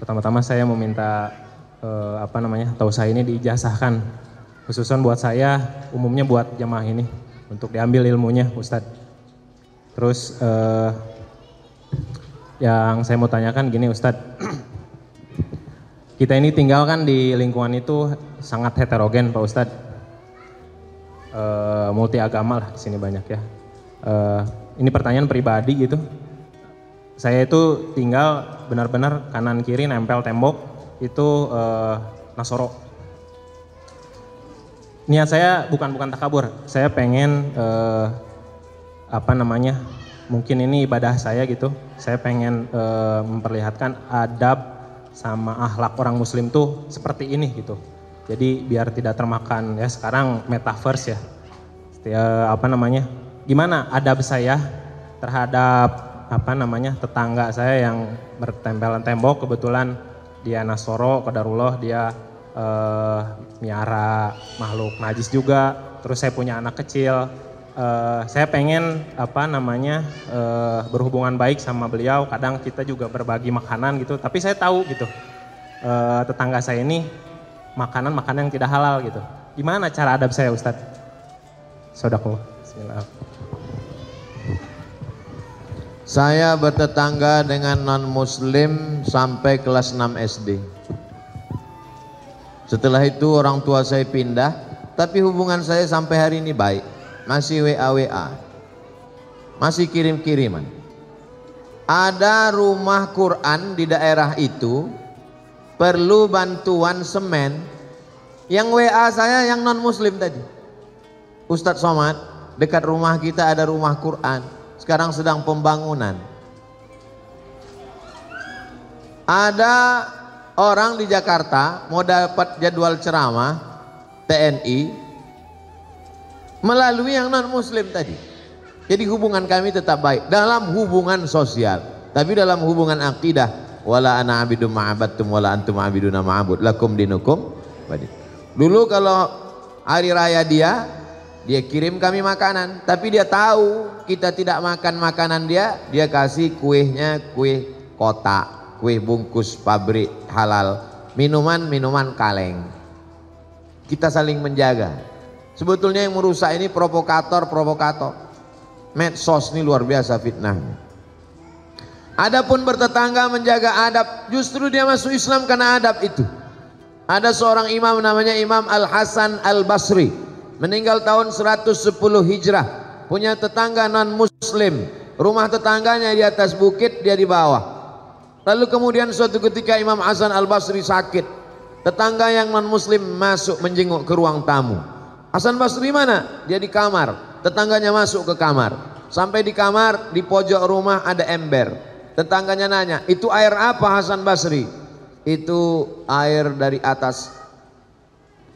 Pertama-tama saya meminta tausiah ini diijazahkan khususan buat saya, umumnya buat jamaah ini untuk diambil ilmunya, Ustadz. Terus yang saya mau tanyakan gini, Ustadz. Kita ini tinggal kan di lingkungan itu sangat heterogen, Pak Ustadz. Multi agama lah di sini banyak ya. Ini pertanyaan pribadi gitu. Saya itu tinggal benar-benar kanan kiri nempel tembok itu Nasoro. Niat saya bukan takabur. Saya pengen mungkin ini ibadah saya gitu. Saya pengen memperlihatkan adab sama akhlak orang muslim tuh seperti ini gitu. Jadi biar tidak termakan ya sekarang metaverse ya. Gimana adab saya terhadap tetangga saya yang bertempelan tembok, kebetulan dia Nasoro, qadarullah, dia miara makhluk najis juga. Terus saya punya anak kecil, saya pengen berhubungan baik sama beliau. Kadang kita juga berbagi makanan gitu, tapi saya tahu gitu tetangga saya ini makanan yang tidak halal gitu. Gimana cara adab saya, Ustadz? Sodako. Bismillah. Saya bertetangga dengan non-muslim sampai kelas 6 SD. Setelah itu orang tua saya pindah, tapi hubungan saya sampai hari ini baik. Masih WA, masih kirim-kiriman. Ada rumah Quran di daerah itu, perlu bantuan semen. Yang WA saya yang non-muslim tadi. Ustadz Somad, dekat rumah kita ada rumah Quran. Sekarang sedang pembangunan. Ada orang di Jakarta mau dapat jadwal ceramah TNI melalui yang non muslim tadi. Jadi hubungan kami tetap baik dalam hubungan sosial, tapi dalam hubungan akidah, wala ana abidum ma'abattum wala antum abiduna ma'abud lakum dinukum wadi. Dulu kalau hari raya dia kirim kami makanan, tapi dia tahu kita tidak makan makanan dia kasih kuehnya kue kotak, kue bungkus pabrik halal, minuman kaleng. Kita saling menjaga. Sebetulnya yang merusak ini provokator. Medsos ini luar biasa fitnahnya. Adapun bertetangga menjaga adab, justru dia masuk Islam karena adab itu. Ada seorang imam namanya Imam Al-Hasan Al-Basri, meninggal tahun 110 Hijrah, punya tetangga non muslim, rumah tetangganya di atas bukit, dia di bawah. Lalu kemudian suatu ketika Imam Hasan Al-Basri sakit, tetangga yang non muslim masuk menjenguk ke ruang tamu. Hasan Basri mana? Dia di kamar, tetangganya masuk ke kamar. Sampai di kamar, di pojok rumah ada ember. Tetangganya nanya, itu air apa Hasan Basri? Itu air dari atas.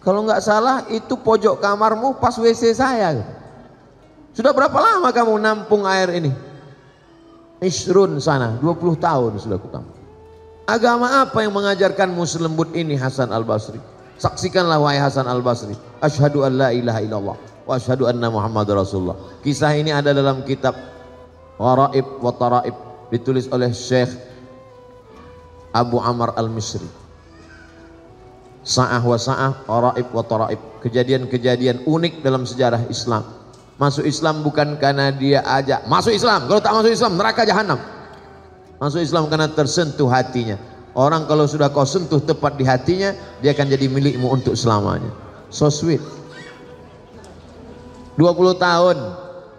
Kalau nggak salah itu pojok kamarmu pas WC saya. Sudah berapa lama kamu nampung air ini? Isrun sana, 20 tahun sudah aku tampung. Agama apa yang mengajarkanmu selembut ini Hasan Al-Basri? Saksikanlah wahai Hasan Al-Basri. Asyhadu an la ilaha illallah wa asyhadu anna Muhammad Rasulullah. Kisah ini ada dalam kitab Gharaib wa Taraib, ditulis oleh Syekh Abu Amr Al-Misri. Sa'ah wa sa'ah, Gharaib wa Taraib, kejadian-kejadian unik dalam sejarah Islam. Masuk Islam bukan karena dia ajak masuk Islam, kalau tak masuk Islam neraka jahanam. Masuk Islam karena tersentuh hatinya. Orang kalau sudah kau sentuh tepat di hatinya, dia akan jadi milikmu untuk selamanya. So sweet. 20 tahun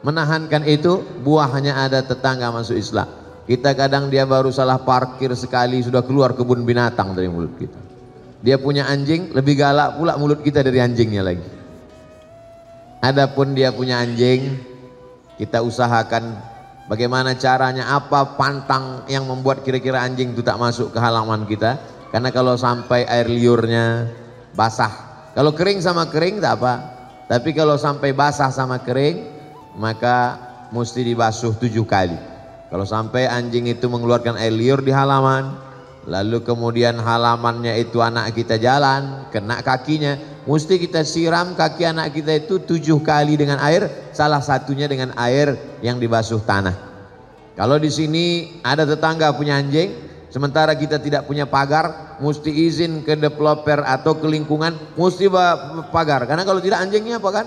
menahankan itu, buahnya ada tetangga masuk Islam. Kita kadang dia baru salah parkir sekali sudah keluar kebun binatang dari mulut kita. Dia punya anjing, lebih galak pula mulut kita dari anjingnya lagi. Adapun dia punya anjing, kita usahakan bagaimana caranya, apa pantang yang membuat kira-kira anjing itu tak masuk ke halaman kita. Karena kalau sampai air liurnya basah, kalau kering sama kering tak apa, tapi kalau sampai basah sama kering maka mesti dibasuh 7 kali. Kalau sampai anjing itu mengeluarkan air liur di halaman, lalu kemudian halamannya itu anak kita jalan, kena kakinya, mesti kita siram kaki anak kita itu 7 kali dengan air, salah satunya dengan air yang dibasuh tanah. Kalau di sini ada tetangga punya anjing, Sementara kita tidak punya pagar, mesti izin ke developer atau ke lingkungan, mesti pagar. Karena kalau tidak anjingnya apa kan?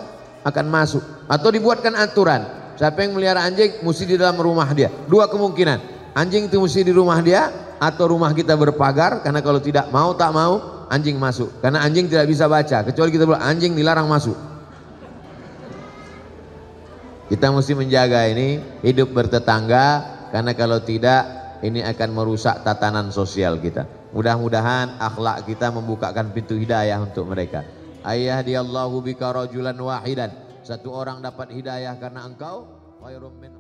Akan masuk. Atau dibuatkan aturan. Siapa yang melihara anjing mesti di dalam rumah dia. Dua kemungkinan. Anjing itu mesti di rumah dia atau rumah kita berpagar. Karena kalau tidak mau tak mau anjing masuk. Karena anjing tidak bisa baca. Kecuali kita bilang anjing dilarang masuk. Kita mesti menjaga ini hidup bertetangga. Karena kalau tidak ini akan merusak tatanan sosial kita. Mudah-mudahan akhlak kita membukakan pintu hidayah untuk mereka. Ayyahdiyallahu bika rajulan wahidan. Satu orang dapat hidayah karena engkau khairum min